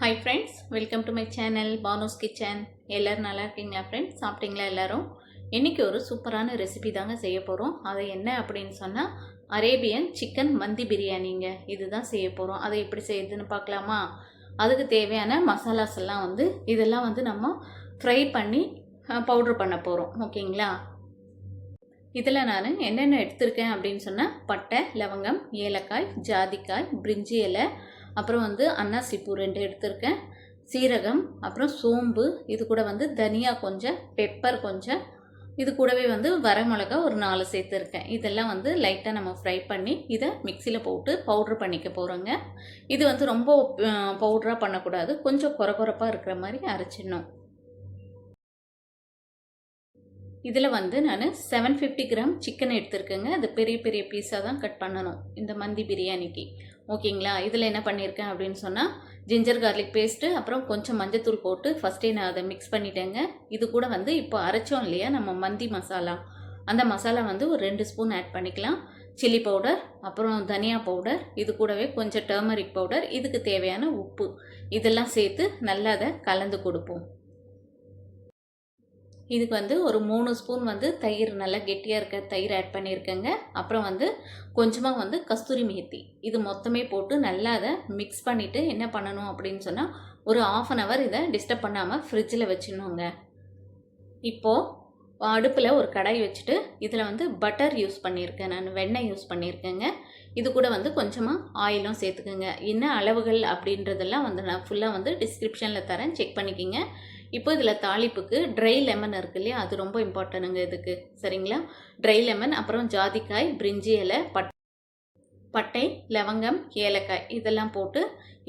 Hi friends, welcome to my channel Bano's kitchen. எல்லோரும் நல்லா இருக்கீங்களா ஃப்ரெண்ட்ஸ்? சாப்பிட்டீங்களா எல்லோரும்? இன்றைக்கி ஒரு சூப்பரான ரெசிபி தாங்க செய்ய போகிறோம். அது என்ன அப்படின்னு சொன்னால் அரேபியன் சிக்கன் மந்தி பிரியாணிங்க. இதுதான் செய்ய போகிறோம். அதை எப்படி செய்யுதுன்னு பார்க்கலாமா? அதுக்கு தேவையான மசாலாஸ் எல்லாம் இதெல்லாம் நம்ம ஃப்ரை பண்ணி பவுட்ரு பண்ண போகிறோம். ஓகேங்களா? இதில் நான் என்னென்ன எடுத்திருக்கேன் அப்படின்னு சொன்னால் பட்டை, லவங்கம், ஏலக்காய், ஜாதிக்காய், பிரிஞ்சி இலை, அப்புறம் அன்னாசிப்பூ 2 எடுத்திருக்கேன், சீரகம், அப்புறம் சோம்பு, இது கூட தனியா கொஞ்சம், பெப்பர் கொஞ்சம், இது கூடவே வரமிளகா ஒரு 4 சேர்த்துருக்கேன். இதெல்லாம் லைட்டாக நம்ம ஃப்ரை பண்ணி இதை மிக்சியில் போட்டு பவுட்ரு பண்ணிக்க போகிறோங்க. இது ரொம்ப பவுட்ராக பண்ணக்கூடாது, கொஞ்சம் கொரகொரப்பாக இருக்கிற மாதிரி அரைச்சிடணும். இதில் நான் 750 கிராம் சிக்கன் எடுத்திருக்கேங்க. அது பெரிய பெரிய பீஸாக தான் கட் பண்ணணும் இந்த மந்தி பிரியாணிக்கு. ஓகேங்களா? இதில் என்ன பண்ணியிருக்கேன் அப்படின்னு சொன்னால் ஜிஞ்சர் கார்லிக் பேஸ்ட்டு, அப்புறம் கொஞ்சம் மஞ்சத்தூள் போட்டு ஃபஸ்ட்டே நான் அதை மிக்ஸ் பண்ணிட்டேங்க. இது கூட இப்போ அரைச்சோம் இல்லையா நம்ம மந்தி மசாலா, அந்த மசாலா ஒரு 2 ஸ்பூன் ஆட் பண்ணிக்கலாம். சில்லி பவுடர், அப்புறம் தனியா பவுடர், இது கூடவே கொஞ்சம் டர்மரிக் பவுடர், இதுக்கு தேவையான உப்பு, இதெல்லாம் சேர்த்து நல்லா அதை கலந்து கொடுப்போம். இதுக்கு ஒரு 3 ஸ்பூன் தயிர், நல்லா கெட்டியாக இருக்க தயிர் ஆட் பண்ணியிருக்கேங்க. அப்புறம் கொஞ்சமாக கஸ்தூரி மேத்தி, இது மொத்தமே போட்டு நல்லா அதை மிக்ஸ் பண்ணிவிட்டு என்ன பண்ணணும் அப்படின்னு சொன்னால் ஒரு 1/2 hour இதை டிஸ்டர்ப் பண்ணாமல் ஃப்ரிட்ஜில் வச்சிடணுங்க. இப்போது அடுப்பில் ஒரு கடாய் வச்சுட்டு இதில் பட்டர் யூஸ் பண்ணியிருக்கேன், நான் வெண்ணெய் யூஸ் பண்ணியிருக்கேங்க. இது கூட கொஞ்சமாக ஆயிலும் சேர்த்துக்கோங்க. என்ன அளவுகள் அப்படின்றதெல்லாம் நான் ஃபுல்லாக டிஸ்கிரிப்ஷனில் தரேன், செக் பண்ணிக்கிங்க. இப்போ இதில் தாளிப்புக்கு ட்ரை லெமன் இருக்கு இல்லையா, அது ரொம்ப இம்பார்ட்டனுங்க இதுக்கு. சரிங்களா? ட்ரை லெமன், அப்புறம் ஜாதிக்காய், பிரிஞ்சி இலை, பட்டை, லவங்கம், ஏலக்காய், இதெல்லாம் போட்டு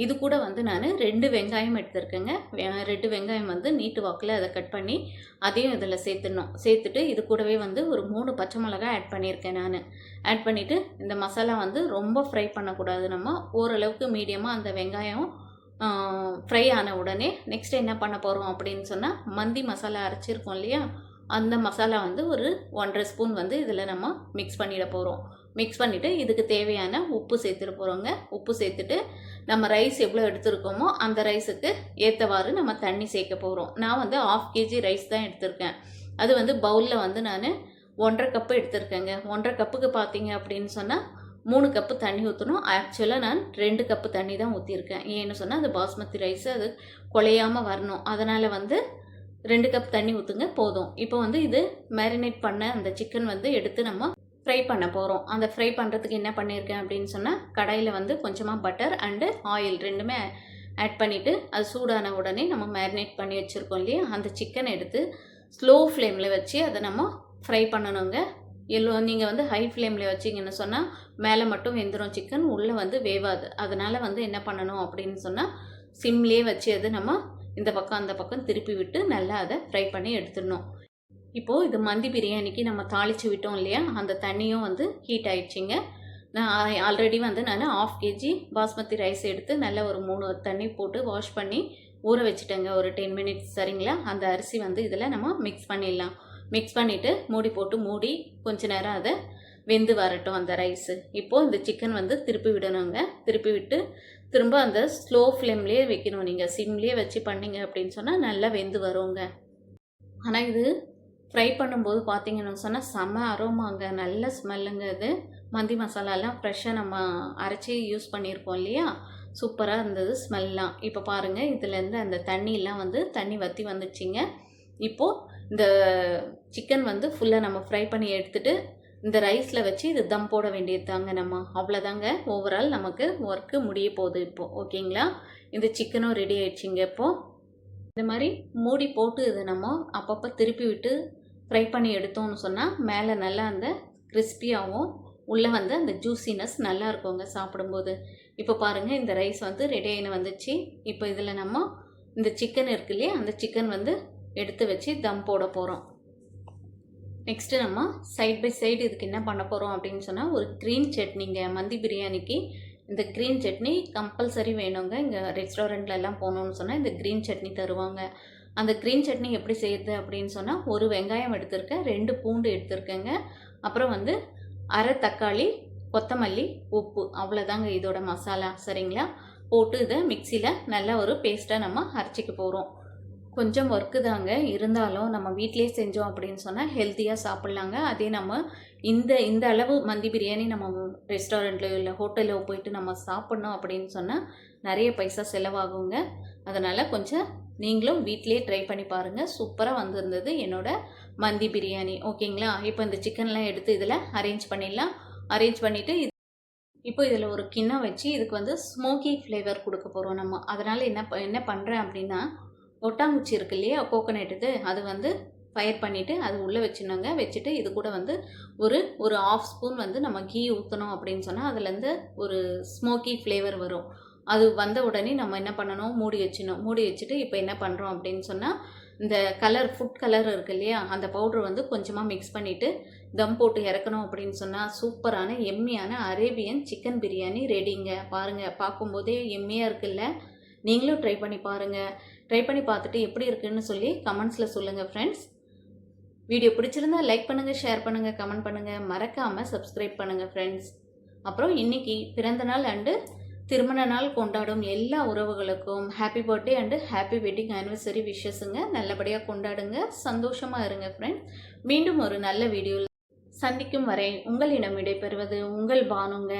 இது கூட நான் 2 வெங்காயம் எடுத்துருக்கேங்க. 2 வெங்காயம் நீட்டு வாக்கில் அதை கட் பண்ணி அதையும் இதில் சேர்த்துடணும். சேர்த்துட்டு இது கூடவே ஒரு 3 பச்சை மிளகாய் ஆட் பண்ணியிருக்கேன் நான். ஆட் பண்ணிவிட்டு இந்த மசாலா ரொம்ப ஃப்ரை பண்ணக்கூடாது, நம்ம ஓரளவுக்கு மீடியமாக அந்த வெங்காயம் ஃப்ரை ஆன உடனே நெக்ஸ்ட் என்ன பண்ண போகிறோம் அப்படின்னு சொன்னால் மந்தி மசாலா அரைச்சிருக்கோம் இல்லையா, அந்த மசாலா ஒரு 1.5 ஸ்பூன் இதில் நம்ம மிக்ஸ் பண்ணிட போகிறோம். மிக்ஸ் பண்ணிவிட்டு இதுக்கு தேவையான உப்பு சேர்த்துட்டு போகிறோங்க. உப்பு சேர்த்துட்டு நம்ம ரைஸ் எவ்வளோ எடுத்துருக்கோமோ அந்த ரைஸுக்கு ஏற்றவாறு நம்ம தண்ணி சேர்க்க போகிறோம். நான் 1/2 kg ரைஸ் தான் எடுத்திருக்கேன். அது பவுலில் நான் 1.5 கப்பு எடுத்திருக்கேங்க. 1.5 கப்புக்கு பார்த்தீங்க அப்படின்னு சொன்னால் 3 கப்பு தண்ணி ஊற்றணும். ஆக்சுவலாக நான் 2 கப்பு தண்ணி தான் ஊற்றிருக்கேன். ஏன்னு சொன்னால் அது பாஸ்மதி ரைஸ், அது குலையாமல் வரணும். அதனால் 2 கப் தண்ணி ஊற்றுங்க, போதும். இப்போ இது மேரினேட் பண்ண அந்த சிக்கன் எடுத்து நம்ம ஃப்ரை பண்ண போகிறோம். அந்த ஃப்ரை பண்ணுறதுக்கு என்ன பண்ணியிருக்கேன் அப்படின்னு சொன்னால் கடாயில் கொஞ்சமாக பட்டர் அண்டு ஆயில் 2மே ஆட் பண்ணிவிட்டு அது சூடான உடனே நம்ம மேரினேட் பண்ணி வச்சுருக்கோம் இல்லையா, அந்த சிக்கனை எடுத்து ஸ்லோ ஃப்ளேமில் வச்சு அதை நம்ம ஃப்ரை பண்ணணுங்க. நீங்கள் ஹை ஃப்ளேமில் வச்சிங்கன்னு சொன்னால் மேலே மட்டும் வெந்துடும் சிக்கன், உள்ளே வேவாது. அதனால் என்ன பண்ணணும் அப்படின்னு சொன்னால் சிம்லேயே வச்சு அது நம்ம இந்த பக்கம் அந்த பக்கம் திருப்பி விட்டு நல்லா அதை ஃப்ரை பண்ணி எடுத்துடணும். இப்போது இது மந்தி பிரியாணிக்கு நம்ம தாளித்து விட்டோம் இல்லையா, அந்த தண்ணியும் ஹீட் ஆகிடுச்சிங்க. நான் ஆல்ரெடி நான் 1/2 kg பாஸ்மதி ரைஸ் எடுத்து நல்லா ஒரு 3 தண்ணி போட்டு வாஷ் பண்ணி ஊற வச்சுட்டேங்க, ஒரு 10 minutes. சரிங்களா? அந்த அரிசி இதில் நம்ம மிக்ஸ் பண்ணிடலாம். மிக்ஸ் பண்ணிவிட்டு மூடி போட்டு மூடி கொஞ்ச நேரம் அதை வெந்து வரட்டும் அந்த ரைஸு. இப்போது இந்த சிக்கன் திருப்பி விடணுங்க. திருப்பி விட்டு திரும்ப அந்த ஸ்லோ ஃப்ளேம்லேயே வைக்கணும். நீங்கள் சிம்லேயே வச்சு பண்ணிங்க அப்படின்னு சொன்னால் நல்லா வெந்து வருங்க. ஆனால் இது ஃப்ரை பண்ணும்போது பார்த்தீங்கன்னு சொன்னால் செம்ம அரோமாங்க, நல்ல ஸ்மெல்லுங்க. இது மந்தி மசாலாலாம் ஃப்ரெஷ்ஷாக நம்ம அரைச்சி யூஸ் பண்ணியிருக்கோம் இல்லையா, சூப்பராக இருந்தது ஸ்மெல்லாம். இப்போ பாருங்கள், இதுலேருந்து அந்த தண்ணியெலாம் தண்ணி வற்றி வந்துடுச்சிங்க. இப்போது இந்த சிக்கன் ஃபுல்லாக நம்ம ஃப்ரை பண்ணி எடுத்துகிட்டு இந்த ரைஸில் வச்சு இது தம் போட வேண்டியது தாங்க நம்ம. அவ்வளோதாங்க, ஓவரால் நமக்கு ஒர்க்கு முடிய போகுது இப்போது. ஓகேங்களா? இந்த சிக்கனும் ரெடி ஆகிடுச்சிங்க. இப்போது இந்த மாதிரி மூடி போட்டு இதை நம்ம அப்பப்போ திருப்பி விட்டு ஃப்ரை பண்ணி எடுத்தோம்னு சொன்னால் மேலே நல்லா அந்த கிறிஸ்பியாகவும் உள்ளே அந்த ஜூஸினஸ் நல்லா இருக்குங்க சாப்பிடும்போது. இப்போ பாருங்கள், இந்த ரைஸ் ரெடி ஆகின வந்துச்சு. இப்போ இதில் நம்ம இந்த சிக்கன் இருக்கு இல்லையா, அந்த சிக்கன் எடுத்து வச்சு தம் போட போகிறோம். நெக்ஸ்ட்டு நம்ம சைட் பை சைடு இதுக்கு என்ன பண்ண போகிறோம் அப்படின்னு சொன்னால் ஒரு க்ரீன் சட்னிங்க. மந்தி பிரியாணிக்கு இந்த க்ரீன் சட்னி கம்பல்சரி வேணுங்க. இங்கே ரெஸ்டாரண்ட்லலாம் போகணுன்னு சொன்னால் இந்த க்ரீன் சட்னி தருவாங்க. அந்த க்ரீன் சட்னி எப்படி செய்யுது அப்படின்னு சொன்னால் 1 வெங்காயம் எடுத்திருக்கேன், 2 பூண்டு எடுத்திருக்கேங்க, அப்புறம் 1/2 தக்காளி, கொத்தமல்லி, உப்பு, அவ்வளோதாங்க இதோட மசாலா. சரிங்களா? போட்டு இதை மிக்சியில் நல்லா ஒரு பேஸ்ட்டாக நம்ம அரைச்சிக்க போகிறோம். கொஞ்சம் ஒர்க்கு தாங்க, இருந்தாலும் நம்ம வீட்டிலே செஞ்சோம் அப்படின்னு சொன்னால் ஹெல்த்தியாக சாப்பிட்லாங்க. அதே நம்ம இந்த அளவு மந்தி பிரியாணி நம்ம ரெஸ்டாரண்ட்லையோ இல்லை ஹோட்டலில் போயிட்டு நம்ம சாப்பிட்ணோம் அப்படின்னு சொன்னால் நிறைய பைசா செலவாகுங்க. அதனால் கொஞ்சம் நீங்களும் வீட்டிலே ட்ரை பண்ணி பாருங்கள். சூப்பராக வந்திருந்தது என்னோடய மந்தி பிரியாணி. ஓகேங்களா? இப்போ இந்த சிக்கன்லாம் எடுத்து இதில் அரேஞ்ச் பண்ணிடலாம். அரேஞ்ச் பண்ணிவிட்டு இப்போ இதில் ஒரு கிண்ணம் வச்சு இதுக்கு வந்து ஸ்மோக்கி ஃப்ளேவர் கொடுக்க போகிறோம் நம்ம. அதனால் என்ன பண்ணுறேன் அப்படின்னா, ஒட்டாங்குச்சி இருக்கு இல்லையா, கோகோனட் இது, அது வந்து ஃபயர் பண்ணிவிட்டு அது உள்ளே வச்சுனோங்க. வச்சுட்டு இது கூட வந்து ஒரு ½ ஸ்பூன் வந்து நம்ம கீ ஊற்றணும் அப்படின்னு சொன்னால் அதுலேருந்து ஒரு ஸ்மோக்கி ஃப்ளேவர் வரும். அது வந்த உடனே நம்ம என்ன பண்ணணும், மூடி வச்சிடணும். மூடி வச்சுட்டு இப்போ என்ன பண்ணுறோம் அப்படின்னு சொன்னால், இந்த ஃபுட் கலர் இருக்குது இல்லையா, அந்த பவுட்ரு வந்து கொஞ்சமாக மிக்ஸ் பண்ணிவிட்டு தம் போட்டு இறக்கணும் அப்படின்னு சொன்னால் சூப்பரான எம்மியான அரேபியன் சிக்கன் பிரியாணி ரெடிங்க. பாருங்கள், பார்க்கும்போதே எம்மியாக இருக்குல்ல. நீங்களும் ட்ரை பண்ணி பாருங்கள். ட்ரை பண்ணி பார்த்துட்டு எப்படி இருக்குன்னு சொல்லி கமெண்ட்ஸில் சொல்லுங்கள் ஃப்ரெண்ட்ஸ். வீடியோ பிடிச்சிருந்தா லைக் பண்ணுங்கள், ஷேர் பண்ணுங்கள், கமெண்ட் பண்ணுங்கள், மறக்காமல் சப்ஸ்கிரைப் பண்ணுங்கள் ஃப்ரெண்ட்ஸ். அப்புறம் இன்றைக்கி பிறந்தநாள் அண்டு திருமண நாள் கொண்டாடும் எல்லா உறவுகளுக்கும் happy birthday and happy wedding anniversary விஷஸுங்க. நல்லபடியாக கொண்டாடுங்க, சந்தோஷமாக இருங்க ஃப்ரெண்ட்ஸ். மீண்டும் ஒரு நல்ல வீடியோவில் சந்திக்கும் வரை உங்களிடம் விடைபெறுவது உங்கள் பானுங்க.